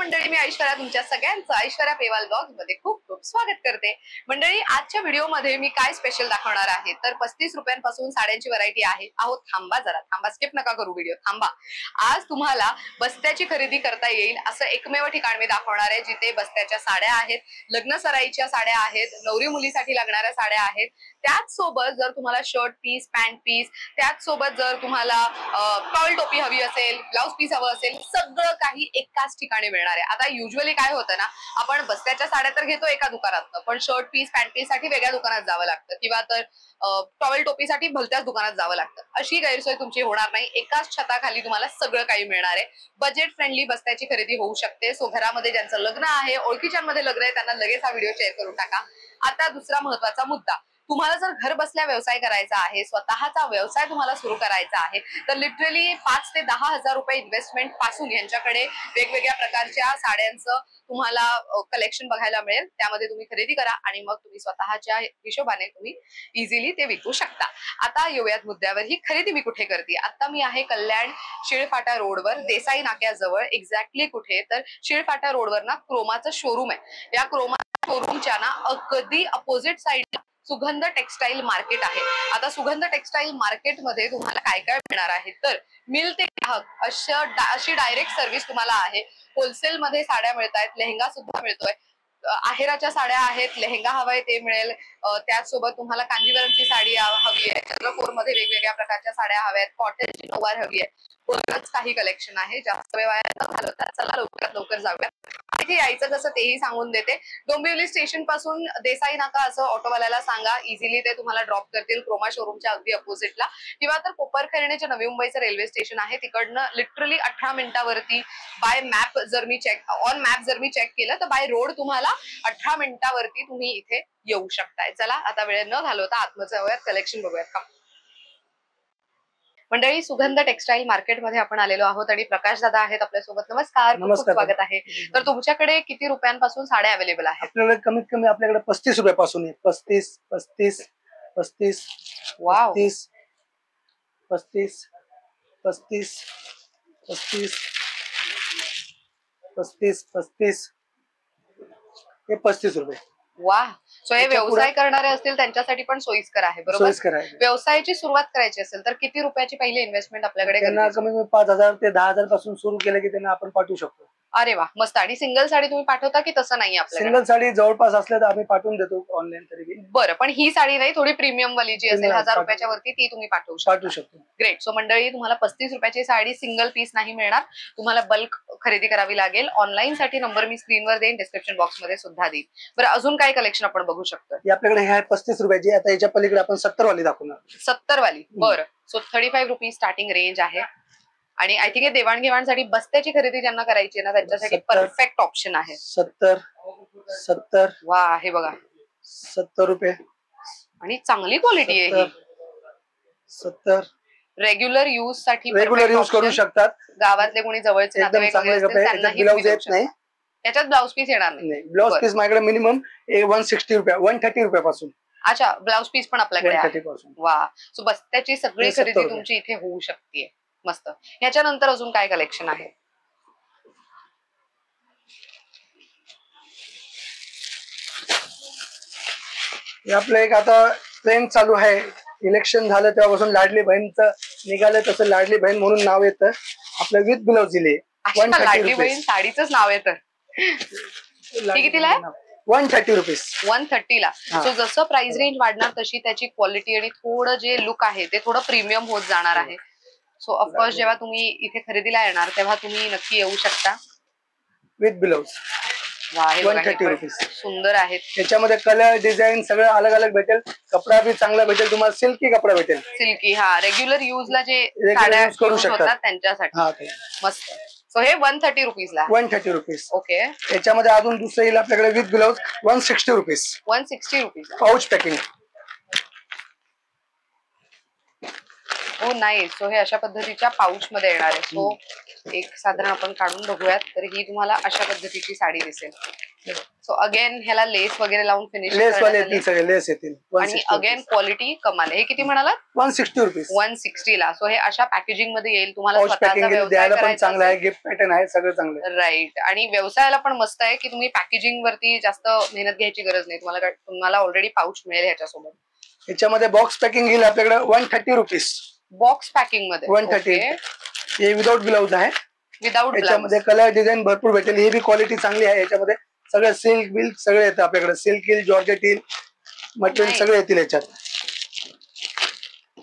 मंडळी, मी ऐश्वर्या तुमच्या सगळ्यांचं ऐश्वर्या पेवाल ब्लॉग्स मध्ये खूप खूप स्वागत करते. मंडळी, आजच्या व्हिडिओमध्ये मी काय स्पेशल दाखवणार आहे तर 35 रुपयांपासून साड्यांची व्हरायटी आहे. अहो थांबा जरा, थांबा, स्किप नका करू व्हिडिओ, थांबा. आज तुम्हाला बस्त्याची खरेदी करता येईल असं एकमेव ठिकाण मी दाखवणार आहे जिथे बस्त्याच्या साड्या आहेत, लग्न सराईच्या साड्या आहेत, नवरी मुलीसाठी लागणाऱ्या साड्या आहेत. त्याच सोबत जर तुम्हाला शर्ट पीस, पॅन्ट पीस, त्याच सोबत जर तुम्हाला टॉवेल टोपी हवी असेल, ब्लाउज पीस हवं असेल, सगळं काही एकाच ठिकाणी मिळणार आहे. आता युजली काय होतं ना, आपण बस्त्याच्या साड्या तर घेतो एका दुकानात, पण शर्ट पीस, पॅन्ट पीस साठी वेगळ्या दुकानात जावं लागतं किंवा तर टॉवेल टोपीसाठी भलत्याच दुकानात जावं लागतं. अशी गैरसोय तुमची होणार नाही. एकाच छताखाली तुम्हाला सगळं काही मिळणार आहे. बजेट फ्रेंडली बस्त्याची खरेदी होऊ शकते. सो घरामध्ये ज्यांचं लग्न आहे, ओळखीच्यांमध्ये लग्न आहे, त्यांना लगेच हा व्हिडिओ शेअर करून टाका. आता दुसरा महत्वाचा मुद्दा, तुम्हाला जर घर बसल्या व्यवसाय करायचा आहे, स्वतःचा व्यवसाय तुम्हाला सुरू करायचा आहे, तर लिटरली 5 ते 10 हजार रुपये इन्व्हेस्टमेंट पासून यांच्याकडे वेगवेगळ्या प्रकारच्या साड्यांचं तुम्हाला कलेक्शन बघायला मिळेल. त्यामध्ये तुम्ही खरेदी करा आणि मग तुम्ही स्वतःच्या हिशोबाने तुम्ही इझिली ते विकू शकता. आता येऊयात मुद्द्यावर, ही खरेदी मी कुठे करते. आता मी आहे कल्याण शिळफाटा रोडवर, देसाई नाक्याजवळ. एक्झॅक्टली कुठे तर शिळफाटा रोडवर ना क्रोमाचं शोरूम आहे. या क्रोमा शोरूमच्या ना अगदी अपोजिट साइडला सुगंध टेक्सटाईल मार्केट आहे. आता सुगंध टेक्सटाईल मार्केट मध्ये तुम्हाला काय काय मिळणार आहे तर मिल ते ग्राहक अशी डायरेक्ट सर्व्हिस तुम्हाला आहे. होलसेल मध्ये साड्या मिळतात, लेहंगा सुद्धा मिळतोय, आहेराच्या साड्या आहेत, लेहंगा हवाय ते मिळेल. त्याचसोबत तुम्हाला कांजीवरमची साडी हवी आहे, चंद्रकोर मध्ये वेगवेगळ्या प्रकारच्या साड्या हव्यात, कॉटनची नऊवार हवी आहे, बरंच काही कलेक्शन आहे. जास्त वेळ वाया न घालवता चला लवकरात लवकर जाऊया. इथे यायचं कसं तेही सांगून देते. डोंबिवली स्टेशन पासून देसाई नाका असं ऑटोवाल्याला सांगा, इझिली ते तुम्हाला ड्रॉप करतील क्रोमा शोरूमच्या अगदी अपोजिटला. किंवा तर कोपरखैरणे नवी मुंबईचं रेल्वे स्टेशन आहे, तिकडनं लिटरली 18 मिनिटावरती बाय मॅप जर मी चेक केलं तर बाय रोड तुम्हाला 18 मिनिटावरती तुम्ही इथे येऊ शकताय. चला आता वेळ न घालवता आतमध्ये जाऊयात, कलेक्शन बघूयात का. मंडळी, सुगंध टेक्सटाईल मार्केट मध्ये आपण आलेलो आहोत आणि प्रकाश दादा आहेत आपल्यासोबत. नमस्कार, खूप स्वागत आहे. तर तुमच्याकडे किती रुपयांपासून साड्या अवेलेबल आहेत? आपल्याकडे कमीत कमी आपल्याकडे 35 रुपयापासून आहे. 35 35 35 वाव 35 35 35 35 35 35 हे 35 रुपये. वाह. सो हे व्यवसाय करणारे असतील त्यांच्यासाठी पण सोयीस्कर आहे, बरोबर? व्यवसायाची सुरुवात करायची असेल तर किती रुपयाची पहिली इन्व्हेस्टमेंट आपल्याकडे? त्यांना कमीत कमी 5,000 ते 10,000 पासून सुरू केलं की त्यांना आपण पाठवू शकतो. अरे वा, मस्त. आणि सिंगल साडी तुम्ही पाठवता की तसं नाही? आपल्याला सिंगल साडी जवळपास असल्या तर आम्ही पाठवून देतो ऑनलाईन तरी. बरं, पण ही साडी नाही, थोडी प्रीमियम वाली जी असेल 1000 रुपयाच्या वरती, ती तुम्ही पाठवू शकतो. ग्रेट. सो मंडळी, तुम्हाला 35 रुपयाची साडी सिंगल पीस नाही मिळणार, तुम्हाला बल्क खरेदी करावी लागेल. ऑनलाईन साठी नंबर मी स्क्रीनवर देईन, डिस्क्रिप्शन बॉक्स मध्ये सुद्धा देईन. बरं, अजून काय कलेक्शन आपण बघू शकतो? आपल्याकडे हे 35 रुपयाची. आता याच्या पलीकडे आपण 70 वाली दाखवणार. 70 वाली. बरं. सो 35 रुपीज स्टार्टिंग रेंज आहे. आणि आय थिंक देवाणघेवाणसाठी बस्त्याची खरेदी ज्यांना करायची आहे ना, त्यांच्यासाठी परफेक्ट ऑप्शन आहे. 70 वा, हे बघा 70 रुपये. आणि चांगली क्वालिटी आहे. 70 रेग्युलर यूज साठी करू शकतात. गावातले कोणी जवळचे नातेवाईक ब्लाउज येत नाही, त्याच्यात ब्लाउज पीस येणार नाही. ब्लाउज पीस माझ्याकडे मिनिमम 160 रुपये 130 रुपयापासून. अच्छा, ब्लाउज पीस पण आपल्याकडे आहे. वा. सो बस्त्याची सगळी खरेदी तुमची इथे होऊ शकते. मस्त. ह्याच्यानंतर अजून काय कलेक्शन आहे? आपलं एक आता ट्रेंड चालू आहे, इलेक्शन झालं तेव्हापासून लाडली बहीणचं निघालं, तसं लाडली बहीण म्हणून नाव येतं आपलं, विथ ब्लाउज दिले. लाडली बहीण साडीच नाव येतं. कितीला आहे? 130 रुपीज. 130 ला. सो जसं प्राइस रेंज वाढणार तशी त्याची क्वालिटी आणि थोडं जे लुक आहे ते थोडं प्रीमियम होत जाणार आहे. सो ऑफकोर्स जेव्हा तुम्ही इथे खरेदीला येणार तेव्हा तुम्ही नक्की येऊ शकता विथ ब्लाउज. 130 रुपीज. सुंदर आहेत. त्याच्यामध्ये कलर डिझाईन सगळं अलग अलग भेटेल. कपडा बी चांगला भेटेल तुम्हाला, सिल्की कपडा भेटेल. सिल्की. हा, रेग्युलर युजला जे साड्या करू शकतात त्यांच्यासाठी. मस्त. सो हे 130 रुपीजला. 130 रुपीज. ओके. याच्यामध्ये अजून दुसरं येईल आपल्याकडे with blouse 160 rupees. 160 rupees. Pouch packing. हो नाही. सो हे अशा पद्धतीच्या पाऊच मध्ये येणार आहे. सो एक साधारण आपण काढून बघूयात तर ही तुम्हाला अशा पद्धतीची साडी दिसेल. सो अगेन ह्याला लेस वगैरे लावून फिनिश लेस वाले येतील, सगळे लेस येतील. आणि अगेन क्वालिटी कमाल आहे. हे किती म्हणाला? 160 रुपीज. 160 ला. सो हे अशा पॅकेजिंग मध्ये येईल. तुम्हाला द्यायला पण चांगलं आहे, गिफ्ट पॅटर्न आहे, सगळं चांगलं आहे. राईट. आणि व्यवसायाला पण मस्त आहे की तुम्ही पॅकेजिंग वरती जास्त मेहनत घ्यायची गरज नाही. तुम्हाला ऑलरेडी पाऊच मिळेल ह्याच्यासोबत. याच्यामध्ये बॉक्स पॅकिंग येईल आपल्याकडे 130 रुपीज. बॉक्स पॅकिंग मध्ये 130. हे विदाउट ब्लाउज आहे. विदाउट याच्यामध्ये कलर डिझाईन भरपूर भेटेल. ही बी क्वालिटी चांगली आहे. याच्यामध्ये सगळं सिल्क बिल्क सगळे येतं आपल्याकडे. सिल्क येईल, जॉर्जेट येईल, मटेरियल सगळे येतील याच्यात.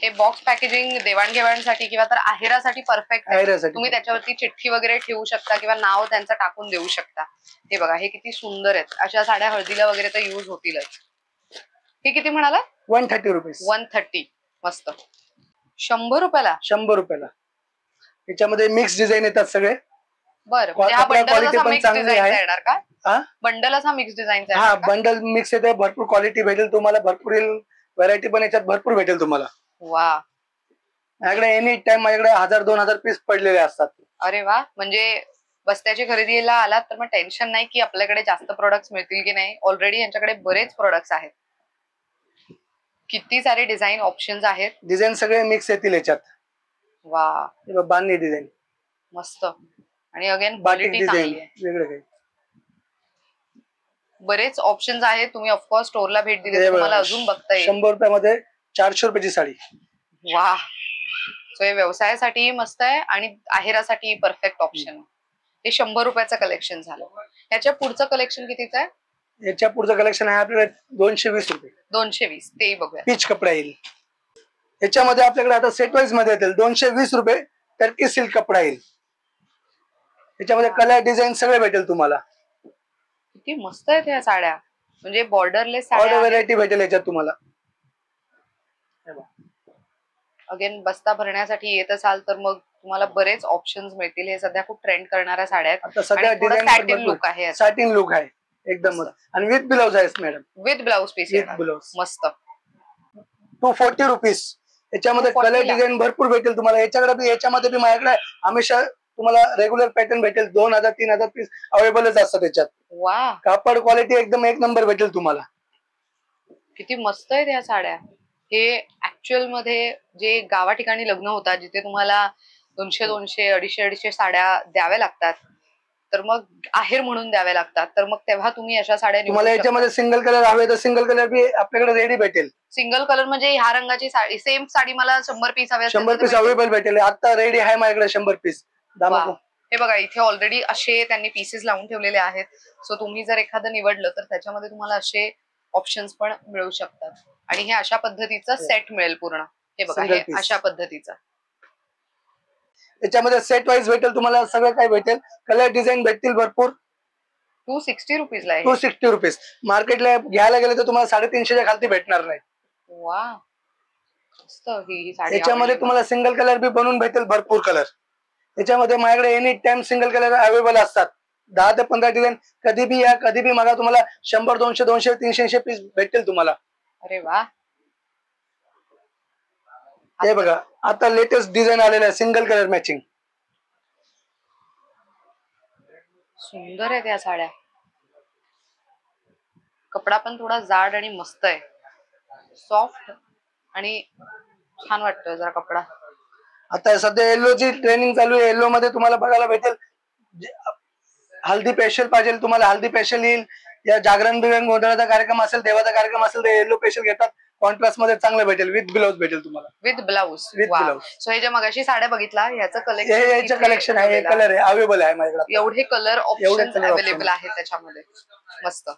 हे बॉक्स पॅकेजिंग देवाणघेवाणसाठी किंवा तर आहेरासाठी परफेक्ट आहे. तुम्ही त्याच्यावरती चिठ्ठी वगैरे ठेवू शकता किंवा नाव त्यांचं टाकून देऊ शकता. हे बघा, हे किती सुंदर आहेत. अशा साड्या हळदीला वगैरे तर युज होतीलच. हे किती म्हणाला? 130 रुपीज. 130. मस्त. 100 रुपयाला? 100 रुपयाला. याच्यामध्ये मिक्स डिझाईन येतात सगळे. बरं. क्वालिटी पण चांगली आहे. येणार का? बंडल असा मिक्स डिझाईनचा? हा, बंडल मिक्स येते. भरपूर क्वालिटी भेटेल तुम्हाला. भरपूर व्हरायटी पण याच्यात भरपूर भेटेल तुम्हाला. वा. माझ्याकडे एनी टाइम माझ्याकडे 1000-2000 पीस पडलेले असतात. अरे वा. म्हणजे बस्त्याची खरेदीला आलात तर मग टेन्शन नाही की आपल्याकडे जास्त प्रोडक्ट्स मिळतील की नाही. ऑलरेडी यांच्याकडे बरेच प्रोडक्ट्स आहेत. किती सारे डिझाईन ऑप्शन्स आहेत. डिझाईन सगळे मिक्स येतील याच्यात. वा. बांधणी डिझाईन मस्त. आणि अगेन क्वालिटी चांगली आहे. वेगळं काही. बरेच ऑप्शन्स आहेत. तुम्ही ऑफकोर्स स्टोरला भेट दिली तर तुम्हाला अजून बघता येईल. 100 रुपयामध्ये 400 रुपयाची साडी. वा. सो हे व्यवसायासाठी मस्त आहे आणि आहेरासाठी परफेक्ट ऑप्शन आहे. हे 100 रुपयाचं कलेक्शन झालं. याच्या पुढचं कलेक्शन कितीचं आहे? याच्या पुढचं कलेक्शन आहे आपल्याकडे 220 रुपये. 220. तेही बघूया. पीच कपडा येईल. याच्यामध्ये आपल्याकडे आता सेट वाईज मध्ये येतील 220 रुपये टर्की सिल्क कपडा येईल. याच्यामध्ये कलर डिझाईन सगळे भेटेल तुम्हाला. किती मस्त आहेत ह्या साड्या. म्हणजे बॉर्डरलेस साड्या. व्हरायटी भेटेल याच्यात तुम्हाला. अगेन बस्ता भरण्यासाठी येत असाल तर मग तुम्हाला बरेच ऑप्शन्स मिळतील. हे सध्या खूप ट्रेंड करणाऱ्या साड्या आहेत. आता सध्या सॅटिन लुक आहे. सॅटिन लुक आहे एकदम. आणि विथ ब्लाउज आहे madam. With blouse piece. With blouse. मस्त. 240 रुपीज. याच्यामध्ये कलर डिझाईन भरपूर भेटेल तुम्हाला. याच्यामध्ये बी माझ्याकडे हमेशा तुम्हाला रेग्युलर पॅटर्न भेटेल. 2000-3000 पीस अवेलेबलच असतात याच्यात. वा. कापड क्वालिटी एकदम एक नंबर भेटेल तुम्हाला. किती मस्त आहेत या साड्या. हे ऍक्च्युअल मध्ये जे गावा ठिकाणी लग्न होतात जिथे तुम्हाला 200, 250 साड्या द्याव्या लागतात तर मग आहेर म्हणून द्याव्या लागतात तर मग तेव्हा तुम्ही अशा साड्या. तुम्हाला याच्यामध्ये सिंगल कलर हवे तर सिंगल कलर बी आपल्याकडे रेडी भेटेल. सिंगल कलर म्हणजे ह्या रंगाची साडी सेम साडी मला 100 पीस हवे. 100 पीस अवेलेबल भेटेल. आता रेडी आहे माझ्याकडे 100 पीस. हे बघा, इथे ऑलरेडी असे त्यांनी पीसेस लावून ठेवलेले आहेत. सो तुम्ही जर एखादं निवडलं तर त्याच्यामध्ये तुम्हाला असे ऑप्शन्स पण मिळू शकतात. आणि हे अशा पद्धतीचं सेट मिळेल पूर्ण. हे बघा, हे अशा पद्धतीचं. याच्यामध्ये सेट वाईज भेटेल तुम्हाला. सगळं काही भेटेल. कलर डिझाईन भेटतील भरपूर. 260 रुपीजला आहे. 260 रुपीज. मार्केटला घ्यायला गेले तर तुम्हाला 350च्या खालती भेटणार नाही. वा. मस्त ही साडी. याच्यामध्ये तुम्हाला सिंगल कलर बी बनवून भेटेल. भरपूर कलर याच्यामध्ये माझ्याकडे any time single colour available असतात. 10 ते 15 डिझाईन कधी बी या कधी बी मागा. तुम्हाला 100, 200, 200, 300 पीस भेटेल तुम्हाला. अरे वा. हे बघा, आता लेटेस्ट डिझाईन आलेलं आहे सिंगल कलर मॅचिंग. सुंदर आहे त्या साड्या. कपडा पण थोडा जाड आणि मस्त आहे. सॉफ्ट आणि छान वाटतं जरा कपडा. आता सध्या येल्लोची ट्रेनिंग चालू आहे. येल्लो मध्ये तुम्हाला बघायला भेटेल. हल्दी पेशल पाहिजे तुम्हाला हल्दी पेशल येईल. या जागरण बिगरण गोंधळाचा कार्यक्रम असेल, देवाचा कार्यक्रम असेल तर येल्लो पेशल घेतात. कॉन्ट्रास्ट मध्ये चांगलं भेटेल. विथ ब्लाउज भेटेल तुम्हाला. With blouse. With blouse. So हे जे मगाशी साड्या बघितला याचं कलेक्शन आहे. हे कलर आहे अवेलेबल आहे माझ्याकडे. एवढे कलर ऑप्शन अवेलेबल आहेत त्याच्यामध्ये. मस्त.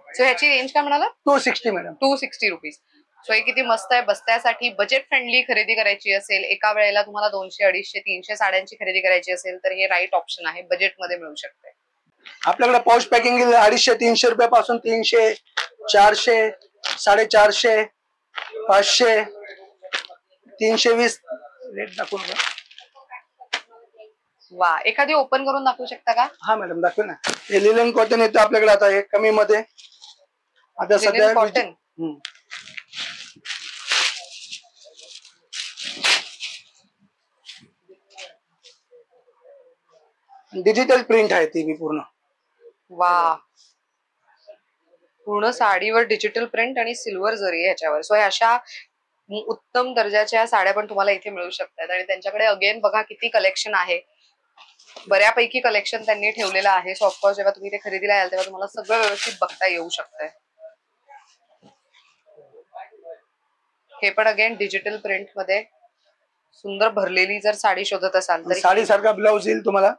सो ह्याची रेंज काय म्हणाला? 260 मॅडम. 260 रुपीज. सो हे किती मस्त आहे. बस्त्यासाठी बजेट फ्रेंडली खरेदी करायची असेल, एका वेळेला तुम्हाला 200, 250, 300 साड्यांची खरेदी करायची असेल तर हे राईट ऑप्शन आहे. बजेटमध्ये मिळू शकते. आपल्याकडे पाऊच पॅकिंग 250-300 रुपयापासून 300, 400, 450, 500, 320 रेट दाखवू नका. वा. एखादी ओपन करून दाखवू शकता का? हा मॅडम दाखवू ना. हे लिलन कॉटन येतं आपल्याकडे. आता हे कमी मध्ये आता सध्या कॉटन. डिजिटल प्रिंट आहे ती पूर्ण. वा. पूर्ण साडीवर डिजिटल प्रिंट आणि सिल्वर जरी ह्याच्यावर. सो अशा उत्तम दर्जाच्या साड्या पण तुम्हाला इथे मिळू शकतात. आणि त्यांच्याकडे अगेन बघा किती कलेक्शन आहे, बऱ्यापैकी कलेक्शन त्यांनी ठेवलेलं आहे. सो ऑफकोर्स जेव्हा तुम्ही ते खरेदीला याल तेव्हा तुम्हाला सगळं व्यवस्थित बघता येऊ शकतंय. हे पण अगेन डिजिटल प्रिंट मध्ये सुंदर भरलेली जर साडी शोधत असाल तर साडी सारखा ब्लाऊज येईल तुम्हाला.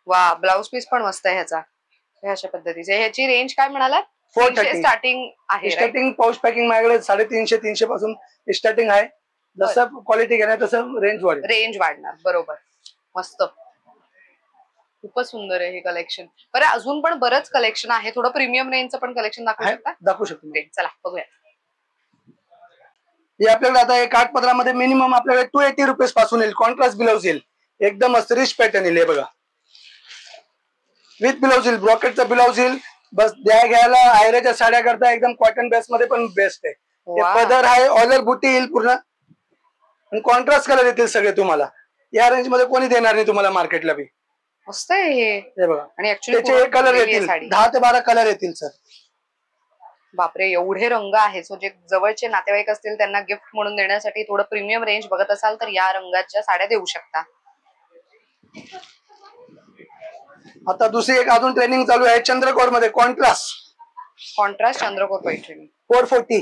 वा, ब्लाऊज पीस पण मस्त आहे ह्याचा, अशा पद्धतीचे. ह्याची रेंज काय म्हणालात? 430 स्टार्टिंग आहे. स्टार्टिंग पाऊच पॅकिंग माझ्याकडे 350 300 पासून स्टार्टिंग आहे. जसं क्वालिटी घेणार तसं रेंज वाढणार. बरोबर, मस्त, खूपच सुंदर आहे हे कलेक्शन. बरं, अजून पण बरंच कलेक्शन आहे. थोडं प्रीमियम रेंजचं पण कलेक्शन दाखवू शकतो. चला बघूया. हे आपल्याकडे आता एक काठपदरामध्ये मिनिमम आपल्याकडे 280 रुपीज पासून येईल. कॉन्ट्रास्ट ब्लाऊज येईल, एकदम रिच पॅटर्न येईल. हे बघा, विथ ब्लाऊज येईल, ब्रॉकेटचा ब्लाऊज येईल. बस द्या घ्यायला आयऱ्याच्या साड्या करता एकदम कॉटन बेस मध्ये पण बेस्ट आहे. पदर आहे, ऑलर बुटी येईल पूर्ण, आणि कॉन्ट्रास्ट कलर येतील सगळे तुम्हाला. या रेंज मध्ये कोणी देणार नाही तुम्हाला मार्केटला बी. मस्त आहे हे बघा. आणि त्याचे कलर येतील, 10 ते 12 कलर येतील सर. बापरे, एवढे रंग आहेत. सो जे जवळचे नातेवाईक असतील त्यांना गिफ्ट म्हणून देण्यासाठी थोडं प्रीमियम रेंज बघत असाल तर या रंगाच्या साड्या देऊ शकता. आता दुसरी एक अजून ट्रेनिंग चालू आहे चंद्रकोर मध्ये, कॉन्ट्रास्ट चंद्रकोर पैठणी 440.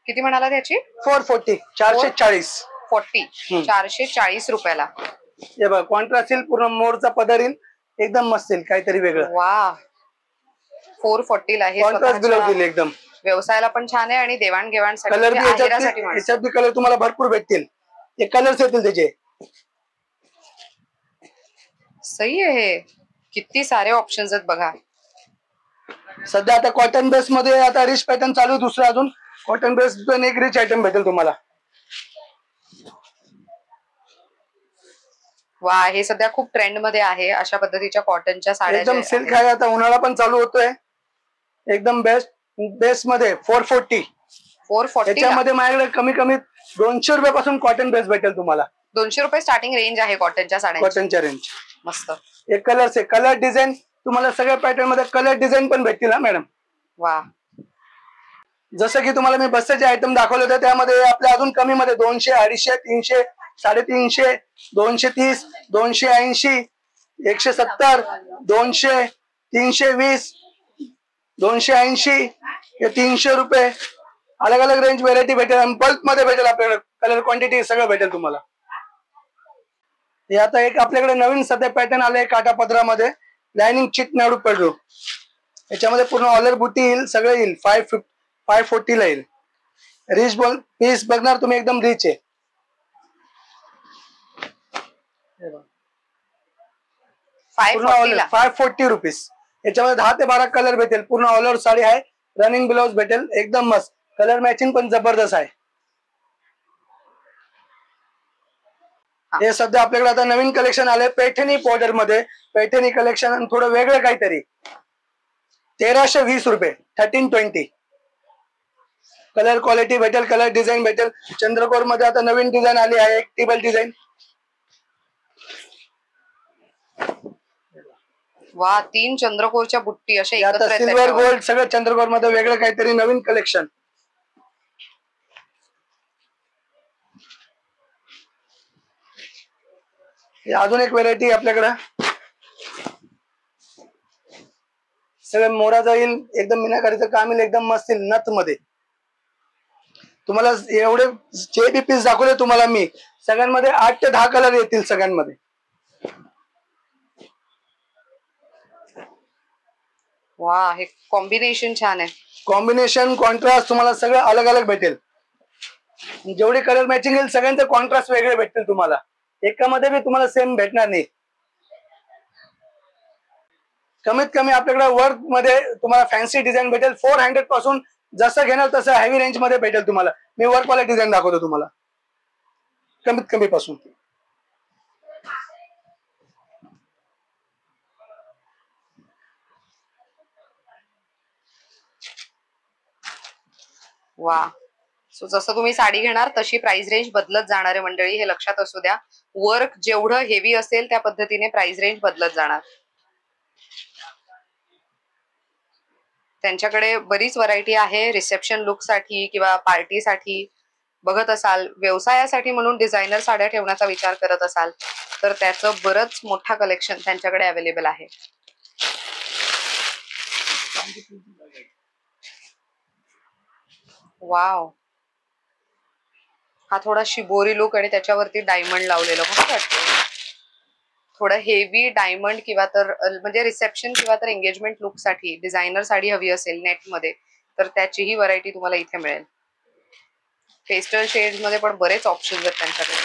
किती म्हणाला त्याची? 440, 440. 440 रुपयाला. हे बघा, कॉन्ट्रास्ट येईल, पूर्ण मोरचा पदर येईल, एकदम मस्त येईल, काहीतरी वेगळं. वा, 440 ला हे कॉन्ट्रास्ट ब्लाऊज येईल एकदम. व्यवसायाला पण छान आहे आणि देवाणघेवाणसाठी कलर ह्याच्यात बी कलर तुम्हाला भरपूर भेटतील. हे कलर्स येतील त्याचे. सही आहे, किती सारे ऑप्शन्स आहेत बघा. सध्या आता कॉटन बेस मध्ये आता रिच पॅटर्न चालू आहे. दुसरं अजून कॉटन बेस पण एक रिच आयटम भेटेल तुम्हाला. वा, हे सध्या खूप ट्रेंड मध्ये आहे अशा पद्धतीच्या कॉटनच्या साड्या. एकदम सिल्क आहे, आता उन्हाळा पण चालू होतोय. एकदम बेस्ट मध्ये 440. त्याच्यामध्ये माझ्याकडे कमी कमी 200 रुपयापासून कॉटन बेस भेटेल तुम्हाला. 200 रुपये स्टार्टिंग रेंज आहे कॉटनच्या साड्या. कॉटनच्या रेंज मस्त. एक कलर्स आहे, कलर डिझाईन तुम्हाला सगळ्या पॅटर्न मध्ये कलर डिझाईन पण भेटतील ना मॅडम. वा, जसं की तुम्हाला मी बसचे आयटम दाखवले होते त्यामध्ये आपल्या अजून कमी मध्ये 200, 250, 300, 350, 230, 280, 170, 200, 320, 280, हे 300 रुपये. अलग अलग रेंज व्हेरायटी भेटेल आणि बल्क मध्ये भेटेल आपल्याकडे. कलर क्वांटिटी सगळं भेटेल तुम्हाला. हे आता एक आपल्याकडे नवीन सध्या पॅटर्न आलंय काठापदरामध्ये, लाइनिंग चिट नाडू पडलो. याच्यामध्ये पूर्ण ऑलर बुटी येईल, सगळं येईल. 540 ला येईल. रिच बॉल पीस बघणार तुम्ही, एकदम रिच आहे. 540 रुपीज. याच्यामध्ये 10 ते 12 कलर भेटेल. पूर्ण ऑल ओव्हर साडी आहे, रनिंग ब्लाउज भेटेल, एकदम मस्त. कलर मॅचिंग पण जबरदस्त आहे. हे सध्या आपल्याकडे आता नवीन कलेक्शन आलंय पैठणी बॉर्डर मध्ये. पैठणी कलेक्शन आणि थोडं वेगळं काहीतरी. 1320 रुपये, 1320. कलर क्वालिटी भेटेल, कलर डिझाईन भेटेल. चंद्रकोर मध्ये आता नवीन डिझाईन आली आहे, एक टेबल डिझाईन. वा, 3 चंद्रकोरच्या बुट्टी अशा एकत्र. सिल्वर गोल्ड सगळं चंद्रकोर मध्ये वेगळं काहीतरी नवीन कलेक्शन. अजून एक व्हेरायटी आपल्याकडे, सगळं मोराचा येईल, एकदम मीनाकारीचं काम येईल, एकदम मस्त येईल. नथ मध्ये तुम्हाला एवढे जे बी पीस दाखवले तुम्हाला मी, सगळ्यांमध्ये 8 ते 10 कलर येतील सगळ्यांमध्ये. वा, हे कॉम्बिनेशन छान आहे. कॉम्बिनेशन कॉन्ट्रास्ट तुम्हाला सगळं अलग अलग भेटेल. जेवढे कलर मॅचिंग येईल सगळ्यांचे कॉन्ट्रास्ट वेगळे भेटतील तुम्हाला. एकामध्ये बी तुम्हाला सेम भेटणार नाही. कमीत कमी आपल्याकडे वर्क मध्ये तुम्हाला फॅन्सी डिझाईन भेटेल. 400 पासून जसं घेणार तसं हेवी रेंज मध्ये भेटेल तुम्हाला. मी वर्क वाला डिझाईन दाखवतो तुम्हाला कमीत कमी पासून. वा, सो जसं तुम्ही साडी घेणार तशी प्राइस रेंज बदलत जाणार आहे मंडळी, हे लक्षात असू द्या. वर्क जेवढं हेवी असेल त्या पद्धतीने प्राइस रेंज बदलत जाणार. त्यांच्याकडे बरीच व्हरायटी आहे रिसेप्शन लुक साठी किंवा पार्टीसाठी बघत असाल, व्यवसायासाठी म्हणून डिझायनर साड्या ठेवण्याचा विचार करत असाल तर त्याचं बरंच मोठा कलेक्शन त्यांच्याकडे अवेलेबल आहे. वाव, हा थोडा शिबोरी लुक आणि त्याच्यावरती डायमंड लावलेलं मस्त वाटतं. थोडं हेवी डायमंड किंवा तर म्हणजे रिसेप्शन किंवा तर एंगेजमेंट लुक साठी डिझायनर साडी हवी असेल नेट मध्ये तर त्याचीही व्हरायटी तुम्हाला इथे मिळेल. पेस्टल शेड्स मध्ये पण बरेच ऑप्शन्स आहेत त्यांच्याकडे.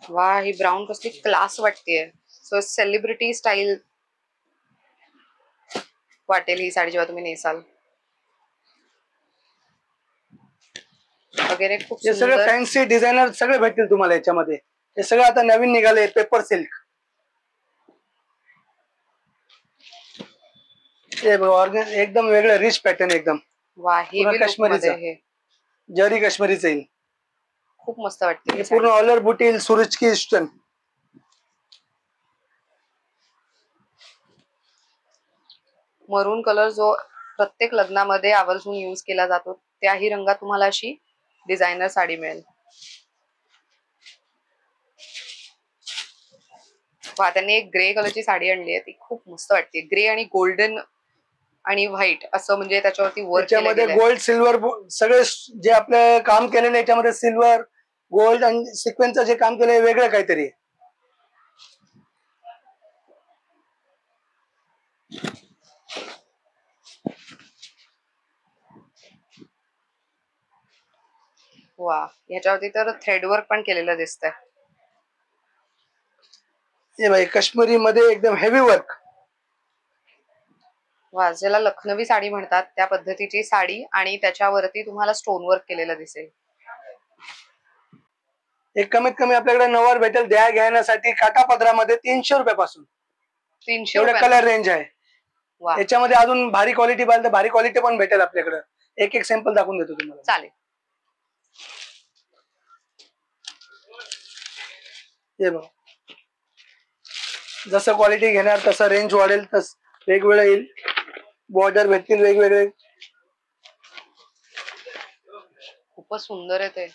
वा, ही ब्राऊन कसली क्लास वाटतेय. सो सेलिब्रिटी स्टाईल वाटेल ही साडी जेव्हा तुम्ही नेसाल वगैरे. खूप हे सगळे सुंदर फॅन्सी डिझायनर सगळे भेटतील तुम्हाला याच्यामध्ये. हे सगळं आता नवीन निघाले पेपर सिल्क. हे एकदम वेगळं रिच पॅटर्न एकदम. वा, हेवी लुक मध्ये हे जरी काश्मीरीचं येईल. खूप मस्त वाटते. पूर्ण ऑलर बुटी येईल सूरज की स्टोन. मरून कलर जो प्रत्येक लग्नामध्ये आवर्जून यूज केला जातो त्याही रंगात तुम्हाला अशी डिझायनर साडी मिळेल. वा, त्यांनी एक ग्रे कलरची साडी आणली आहे, ती खूप मस्त वाटते. ग्रे आणि गोल्डन आणि व्हाईट असं म्हणजे त्याच्यावरती वर्क त्याच्यामध्ये गोल्ड सिल्वर सगळे जे आपलं काम केलेलं याच्यामध्ये सिल्वर गोल्ड आणि सिक्वेन्सचं जे काम केलंय वेगळं काहीतरी. वा, ह्याच्यावरती तर थ्रेड वर्क पण केलेलं दिसतंय. हे भाई काश्मीरी मध्ये एकदम हेवी वर्क. वा, ज्याला लखनवी साडी म्हणतात त्या पद्धतीची साडी आणि त्याच्यावरती तुम्हाला स्टोन वर्क केलेलं दिसेल. एक कमीत कमी आपल्याकडे नऊवार भेटेल द्या घेण्यासाठी काठापदरामध्ये 300 रुपयापासून 300 एवढे कलर रेंज आहे. वा, याच्यामध्ये अजून भारी क्वालिटी पाहिजे तर भारी क्वालिटी पण भेटेल आपल्याकडे. एक एक सॅम्पल दाखवून देतो तुम्हाला. चालेल. हे बघ, जसं क्वालिटी घेणार तसं रेंज वाढेल तस वेगवेगळं येईल. बॉर्डर भेटतील वेगवेगळे. खूपच सुंदर आहे ते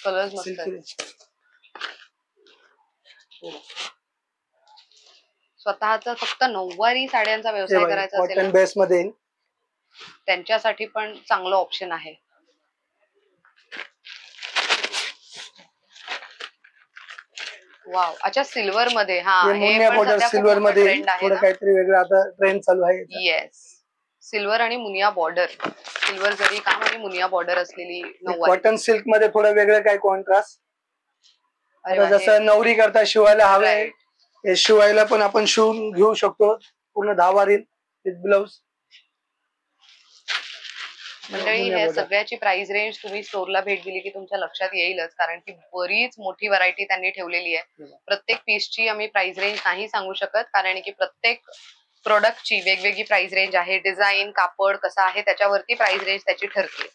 कलर मस्त आहे. स्वतःचा फक्त नऊवारी साड्यांचा व्यवसाय करायचा असेल कॉटन बेस मध्ये येईल त्यांच्यासाठी पण चांगलं ऑप्शन आहे. वाव, अच्छा सिल्वर मध्ये. हा, हे बॉर्डर सिल्वर मध्ये थोडं काहीतरी वेगळं आता ट्रेंड चालू आहे. येस, सिल्वर आणि मुनिया बॉर्डर, सिल्वर जरी काम आणि मुनिया बॉर्डर असलेली नऊवारी. कॉटन सिल्क मध्ये थोडं वेगळं काय कॉन्ट्रास्ट. जसं नवरी करता शिवायला हवे हे शिवायला पण आपण शिवून घेऊ शकतो. पूर्ण 10 वार येईल विथ ब्लाउज. मंडळी, या सगळ्याची प्राइस रेंज तुम्ही स्टोरला भेट दिली की तुमच्या लक्षात येईलच, कारण की बरीच मोठी व्हरायटी त्यांनी ठेवलेली आहे. प्रत्येक पीसची आम्ही प्राइस रेंज नाही सांगू शकत, कारण की प्रत्येक प्रोडक्टची वेगवेगळी प्राइस रेंज आहे. डिझाईन कापड कसा आहे त्याच्यावरती प्राइस रेंज त्याची ठरते.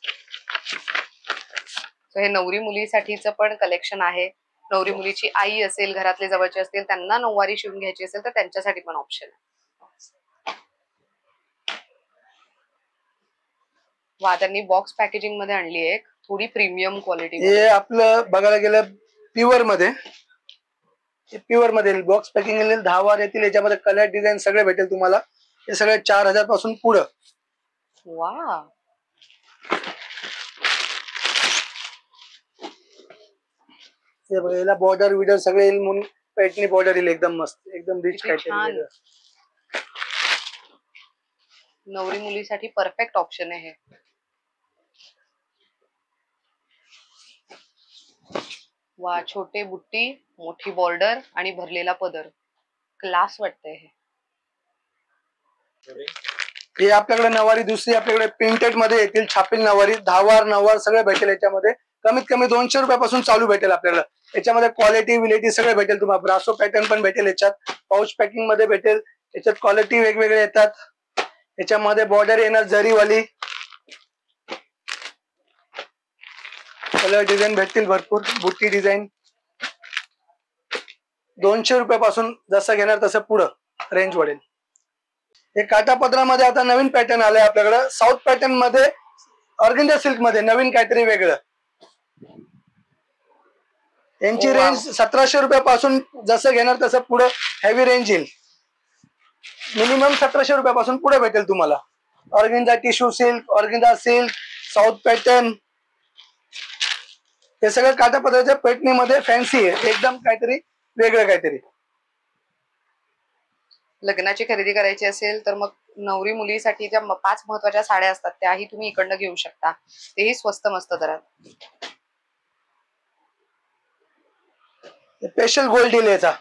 हे नवरी मुलीसाठीचं पण कलेक्शन आहे. नवरी मुलीची आई असेल, घरातले जवळचे असतील, त्यांना नऊवारी शिवून घ्यायची असेल तर त्यांच्यासाठी पण ऑप्शन आहे. वा, त्यांनी बॉक्स पॅकेजिंग मध्ये आणली आहे थोडी प्रीमियम क्वालिटी. हे आपलं बघायला गेलं प्युअर मध्ये. प्युअर मध्ये बॉक्स पॅकिंग येईल 10 वार येतील. याच्यामध्ये कलर डिझाईन सगळे भेटेल तुम्हाला. हे सगळे 4000 पासून पुढं. वा, हे बघा, याला बॉर्डर विडर सगळे येईल म्हणून पैठणी बॉर्डर येईल एकदम मस्त, एकदम रिच काहीतरी. नवरी मुलीसाठी परफेक्ट ऑप्शन आहे. वा, छोटे बुट्टी, मोठी बॉर्डर आणि भरलेला पदर, क्लास वाटतंय हे. हे आपल्याकडे नऊवारी दुसरी आपल्याकडे प्रिंटेड मध्ये येतील छापील नऊवारी. 10 वार 9 वार सगळे भेटेल याच्यामध्ये. कमीत कमी 200 रुपयापासून चालू भेटेल आपल्याला. याच्यामध्ये क्वालिटी विलिटी सगळे भेटेल तुम्हाला. ब्रासो पॅटर्न पण भेटेल याच्यात. पाऊच पॅकिंग मध्ये भेटेल. याच्यात क्वालिटी वेगवेगळे येतात. याच्यामध्ये बॉर्डर येणार जरीवाली. कलर डिझाईन भेटतील भरपूर. बुट्टी डिझाईन 200 रुपयापासून जसं घेणार तसं पुढं. रेंज पडेल. हे काठापदरामध्ये आता नवीन पॅटर्न आले आपल्याकडे. साऊथ पॅटर्न मध्ये ऑर्गेन्झा सिल्क मध्ये नवीन काहीतरी वेगळं. यांची रेंज 1700 रुपयापासून जसं घेणार तसं पुढे हेवी रेंज येईल. मिनिमम 1700 रुपयापासून पुढे भेटेल तुम्हाला. Organza tissue silk, organza silk, south pattern, हे सगळं काठापदराच्या पैठणीमध्ये फॅन्सी आहे. एकदम काहीतरी वेगळं काहीतरी. लग्नाची खरेदी करायची असेल तर मग नवरी मुलीसाठी ज्या 5 महत्वाच्या साड्या असतात त्याही तुम्ही इकडनं घेऊ शकता. तेही स्वस्त मस्त दरात. स्पेशल गोल्ड डिलेचा.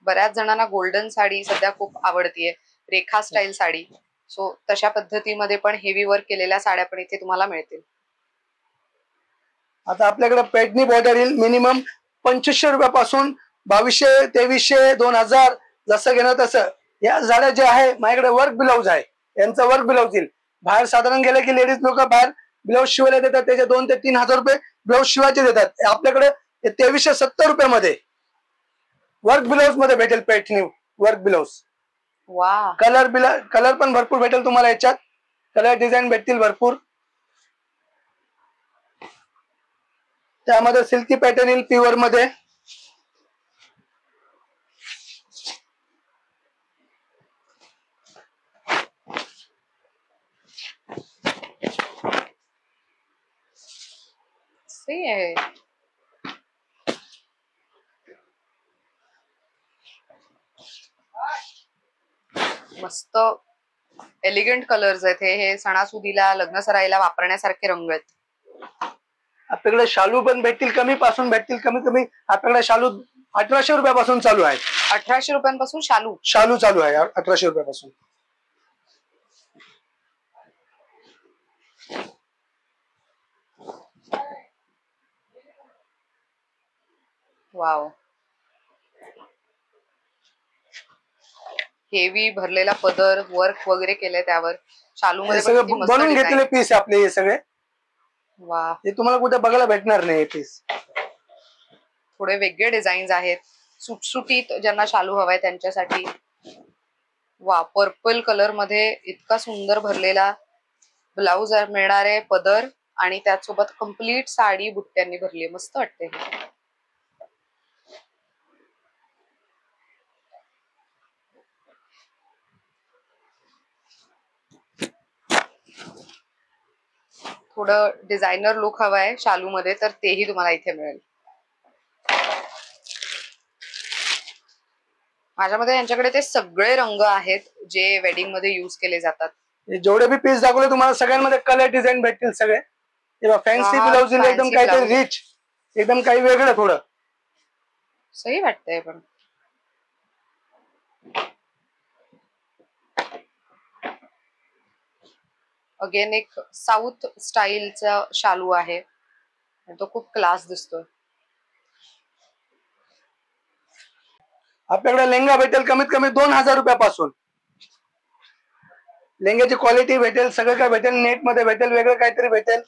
बऱ्याच जणांना गोल्डन साडी सध्या खूप आवडतीये, रेखा स्टाईल साडी. सो तशा पद्धतीमध्ये पण हेवी वर्क केलेल्या साड्या पण इथे तुम्हाला मिळतील. आता आपल्याकडे पैठणी बॉर्डर येईल. मिनिमम 2500 रुपयापासून 2200, 2300, 2000 जसं घेणार तसं. या साड्या जे आहे माझ्याकडे वर्क ब्लाऊज आहे. यांचं वर्क ब्लाऊज येईल. बाहेर साधारण गेलं की लेडीज लोक बाहेर ब्लाऊज शिवायला देतात, त्याचे 2 ते 3 हजार रुपये ब्लाऊज शिवायचे देतात. आपल्याकडे 2370 रुपयामध्ये वर्क ब्लाऊज मध्ये भेटेल. Paithani work blouse. वा. कलर पण भरपूर भेटेल तुम्हाला याच्यात. कलर डिझाईन भेटतील भरपूर. त्यामध्ये सिल्की पॅटर्न येईल प्युअर मध्ये. सही आहे. मस्त एलिगंट कलर्स आहेत हे सणासुदीला लग्न सराईला वापरण्यासारखे रंग आहेत. आपल्याकडे शालू पण भेटतील, कमी पासून भेटतील. कमी आपल्याकडे शालू 1800 रुपयापासून चालू आहे. 1800 रुपयांपासून शालू चालू आहे 1800 रुपयापासून. वाव. हेवी भरलेला पदर, वर्क वगैरे केलंय त्यावर. शालू मध्ये बनवून घेतलेले पीस आपले हे सगळे. वा. हे तुम्हाला कुठे बघायला भेटणार नाही. हे पीस थोडे वेगळे डिझाईन्स आहेत, सुटसुटीत ज्यांना शालू हवाय त्यांच्यासाठी. वा. पर्पल कलर मध्ये इतका सुंदर भरलेला ब्लाउज मिळणार आहे, पदर आणि त्याचसोबत कम्प्लीट साडी बुट्ट्यांनी भरली. मस्त वाटते. थोडं डिझायनर लुक हवाय शालू मध्ये तर तेही तुम्हाला इथे मिळेल. माझ्यामध्ये यांच्याकडे ते सगळे रंग आहेत जे वेडिंग मध्ये युज केले जातात. जेवढे बी पीस दाखवले तुम्हाला सगळ्यांमध्ये कलर डिझाईन भेटतील सगळे. फॅन्सी ब्लाउज एकदम काहीतरी रिच, एकदम काही वेगळं थोडं. सही वाटतंय. पण अगेन एक साऊथ स्टाईलचा शालू आहे, तो खूप क्लास दिसतोय. आपल्याकडे लेंगा भेटेल कमीत कमी 2000 रुपयापासून. लेंग्याची क्वालिटी भेटेल, सगळं काय भेटेल. नेट मध्ये भेटेल, वेगळं काहीतरी भेटेल.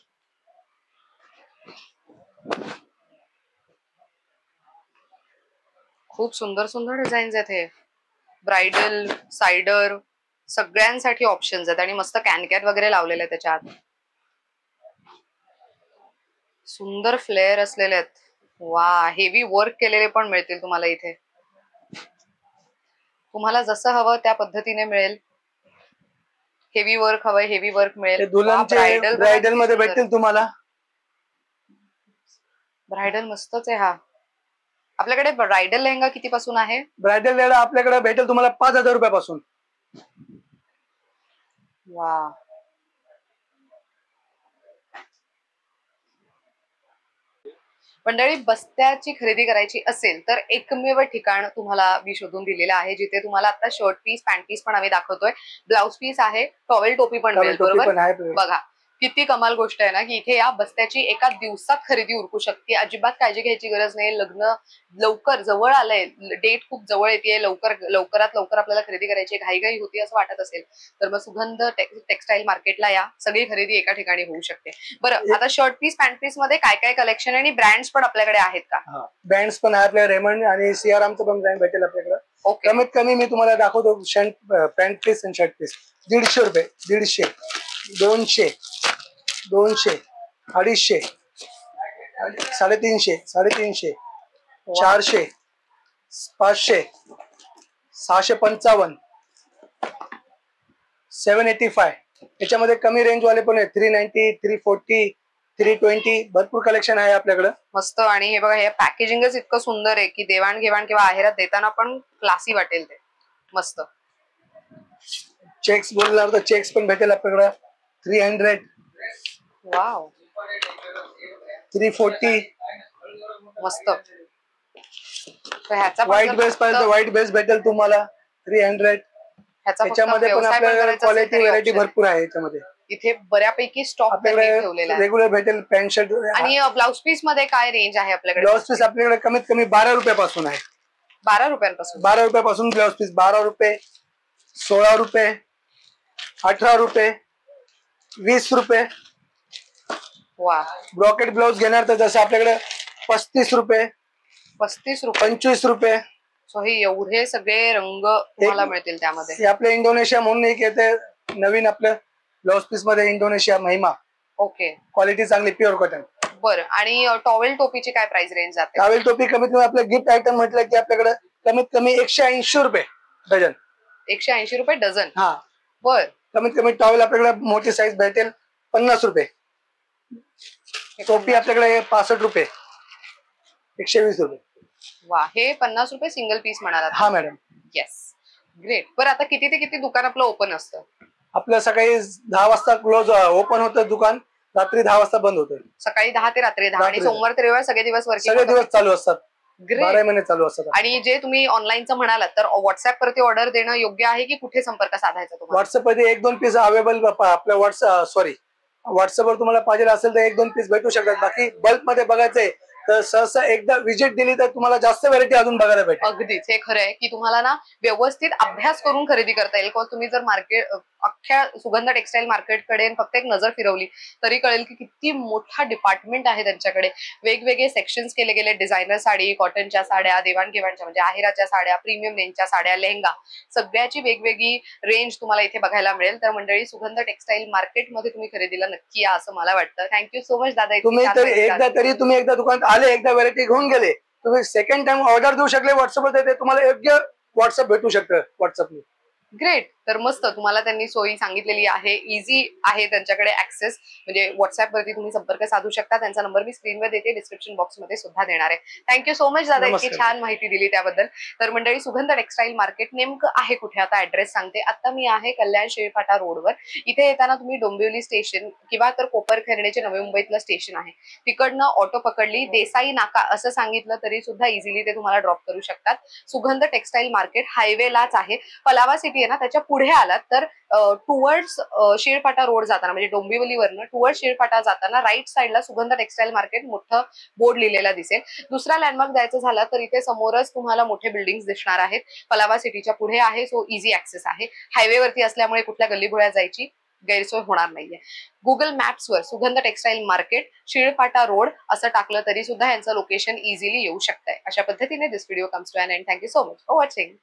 खूप सुंदर सुंदर डिझाईन्स आहेत हे. ब्राइडल, साइडर सगळ्यांसाठी ऑप्शन्स आहेत आणि मस्त कॅनकॅट वगैरे लावलेले आहेत त्याच्यात. सुंदर फ्लेअर असलेले आहेत. वा. हेवी वर्क केलेले पण मिळतील तुम्हाला इथे. तुम्हाला जसं हवं त्या पद्धतीने मिळेल. हेवी वर्क हवंय, हेवी वर्क मिळेल. ब्राइडल मध्ये भेटतील तुम्हाला. ब्राइडल मस्तच आहे हा. आपल्याकडे ब्राइडल लेहंगा किती पासून आहे? ब्राइडल लेहंगा आपल्याकडे भेटेल तुम्हाला 5000 रुपयापासून. वा. मंडळी, बस्त्याची खरेदी करायची असेल तर एकमेव ठिकाण तुम्हाला मी शोधून दिलेलं आहे, जिथे तुम्हाला आता शर्ट पीस, पॅन्ट पीस पण आम्ही दाखवतोय, ब्लाउज पीस आहे, टॉवेल टोपी पण मिळेल. बरोबर. बघा किती कमाल गोष्ट आहे ना की इथे या बस्त्याची एका दिवसात खरेदी उरकू शकते. अजिबात काळजी घ्यायची गरज नाही. लग्न लवकर जवळ आलंय, डेट खूप जवळ येते, लवकरात लवकर आपल्याला खरेदी करायची घाईघाई होती असं वाटत असेल तर मग सुगंध टेक्सटाईल मार्केटला या, सगळी खरेदी एका ठिकाणी होऊ शकते. बरं, आता शर्ट पीस पॅन्ट पीस मध्ये काय काय कलेक्शन आणि ब्रँड्स पण आपल्याकडे आहेत का? ब्रँड्स पण आहे आपल्या, रेमंड आणि सियारामचं पण ब्रँड भेटेल आपल्याकडे. ओके, कमीत कमी मी तुम्हाला दाखवतो शर्ट पॅन्ट पीस आणि शर्ट पीस 150 रुपये, 150, 200, 200, 250, 350, 350, 400, 500, 655, 785. याच्यामध्ये कमी रेंज वाले पण आहेत, 390, 340, 320, भरपूर कलेक्शन आहे आपल्याकडे. मस्त. आणि हे बघा, हे पॅकेजिंगच इतकं सुंदर आहे की देवाणघेवाण किंवा आहेरात देताना पण क्लासी वाटेल ते. मस्त. चेक्स बोलणार तर चेक्स पण भेटेल आपल्याकडे 300, वाव, 340. मस्त. ह्याचा व्हाईट बेस पाहिजे तर व्हाईट बेस भेटेल तुम्हाला 300. याच्यामध्ये पण आपल्याला क्वालिटी व्हरायटी भरपूर आहे. याच्यामध्ये इथे बऱ्यापैकी स्टॉक ठेवलेला आहे. रेग्युलर भेटेल पॅन्ट शर्ट. आणि ब्लाउज पीस मध्ये काय रेंज आहे आपल्याकडे? ब्लाउज पीस आपल्याकडे कमीत कमी 12 रुपयापासून आहे. 12 रुपयांपासून? 12 रुपयापासून ब्लाउज पीस. 12 रुपये, 16 रुपये, 18 रुपये, 20 रुपये. वा. ब्रॉकेट ब्लाउज घेणार तर जसं आपल्याकडे 35 रुपये, 35 रुपये, 25 रुपये. सो हे एवढे सगळे रंग तुम्हाला मिळतील त्यामध्ये. हे आपलं इंडोनेशिया म्हणून एक येते नवीन आपलं ब्लाउज पीस मध्ये, इंडोनेशिया महिमा. ओके, क्वालिटी चांगली, प्युअर कॉटन. बरं. आणि टॉवेल टोपीची काय प्राइस रेंज जाते? टॉवेल टोपी कमीत कमी आपलं गिफ्ट आयटम म्हटलं की आपल्याकडे कमीत कमी 180 रुपये डझन. 180 रुपये डझन? हा. बर. कमीत कमी टॉवेल आपल्याकडे मोठी साईज भेटेल 50 रुपये. टोपी आपल्याकडे 65 रुपये, 120 रुपये. वा, हे 50 रुपये सिंगल पीस म्हणाला? हा मॅडम. Yes, great. बरं, आता किती ते किती दुकान आपलं ओपन असतं? आपलं सकाळी 10 वाजता क्लोज ओपन होतं दुकान, रात्री 10 वाजता बंद होतं. सकाळी 10 ते रात्री 10. आणि सोमवार ते रविवार सगळे दिवस वर्किंग? सगळे दिवस चालू असतात. 12 महिने चालू असतात. आणि जे तुम्ही ऑनलाईनचं म्हणालात तर व्हॉट्सअप वरती ऑर्डर देणं योग्य आहे की कुठे संपर्क साधायचा तुम्हाला? व्हॉट्सअप मध्ये 1-2 पीस अवेलेबल आपल्या व्हॉट्सअपवर तुम्हाला पाहिजे असेल तर 1-2 पीस भेटू शकतात. बाकी बल्क मध्ये बघायचंय तर सहसा एकदा विजिट दिली तर तुम्हाला जास्त व्हरायटी अजून बघायला भेटेल. अगदीच, हे खरं आहे की तुम्हाला ना व्यवस्थित अभ्यास करून खरेदी करता येईल. किंवा तुम्ही जर मार्केट अख्ख्या सुगंध टेक्सटाईल मार्केटकडे फक्त एक नजर फिरवली तरी कळेल की किती मोठा डिपार्टमेंट आहे त्यांच्याकडे. वेगवेगळे सेक्शन्स केले गेले. डिझायनर साडी, कॉटनच्या साड्या, देवाणघेवाणच्या म्हणजे आहेराच्या साड्या, प्रीमियम रेंजच्या साड्या, लेहंगा, सगळ्याची वेगवेगळी रेंज तुम्हाला इथे बघायला मिळेल. तर मंडळी, सुगंध टेक्सटाईल मार्केटमध्ये तुम्ही खरेदीला नक्की या असं मला वाटतं. थँक्यू सो मच दादा. तुम्ही एकदा दुकानात आले, एकदा व्हरायटी घेऊन गेले, तुम्ही सेकंड टाइम ऑर्डर देऊ शकले व्हॉट्सअपवर, तुम्हाला योग्य व्हॉट्सअप भेटू शकतं व्हॉट्सअपने. ग्रेट. तर मस्त तुम्हाला त्यांनी सोयी सांगितलेली आहे. इझी आहे त्यांच्याकडे ऍक्सेस. म्हणजे व्हॉट्सअपवरती तुम्ही संपर्क साधू शकता. त्यांचा नंबर मी स्क्रीनवर देते, डिस्क्रिप्शन बॉक्स मध्ये सुद्धा देणार आहे. थँक्यू सो मच दादा, इतकी छान माहिती दिली त्याबद्दल. तर मंडळी, सुगंध टेक्सटाईल मार्केट नेमकं आहे कुठे आता ऍड्रेस सांगते. आता मी आहे कल्याण शिळफाटा रोडवर. इथे येताना तुम्ही डोंबिवली स्टेशन किंवा तर कोपरखैरणे नवी मुंबईतलं स्टेशन आहे, तिकडनं ऑटो पकडली, देसाई नाका असं सांगितलं तरी सुद्धा इझिली ते तुम्हाला ड्रॉप करू शकतात. सुगंध टेक्सटाईल मार्केट हायवेलाच आहे. पलावा सिटी आहे ना, त्याच्या पुढे आलात तर टुवर्ड्स शिळफाटा रोड जाताना म्हणजे डोंबिवलीवरनं टुवर्ड्स शिळफाटा जाताना राईट साईडला सुगंध टेक्सटाईल मार्केट मोठं बोर्ड लिहिलेला दिसेल. दुसरा लँडमार्क द्यायचं झालं तर इथे समोरच तुम्हाला मोठे बिल्डिंग्स दिसणार आहेत. पलावा सिटीच्या पुढे आहे, सो इझी ऍक्सेस आहे. हायवेवरती असल्यामुळे कुठल्या गल्लीभोळ्यात जायची गैरसोय होणार नाहीये. गुगल मॅप्सवर सुगंध टेक्सटाईल मार्केट शिळफाटा रोड असं टाकलं तरी सुद्धा यांचं लोकेशन इझिली येऊ शकतंय. अशा पद्धतीने this video comes to an end. Thank you so much for watching.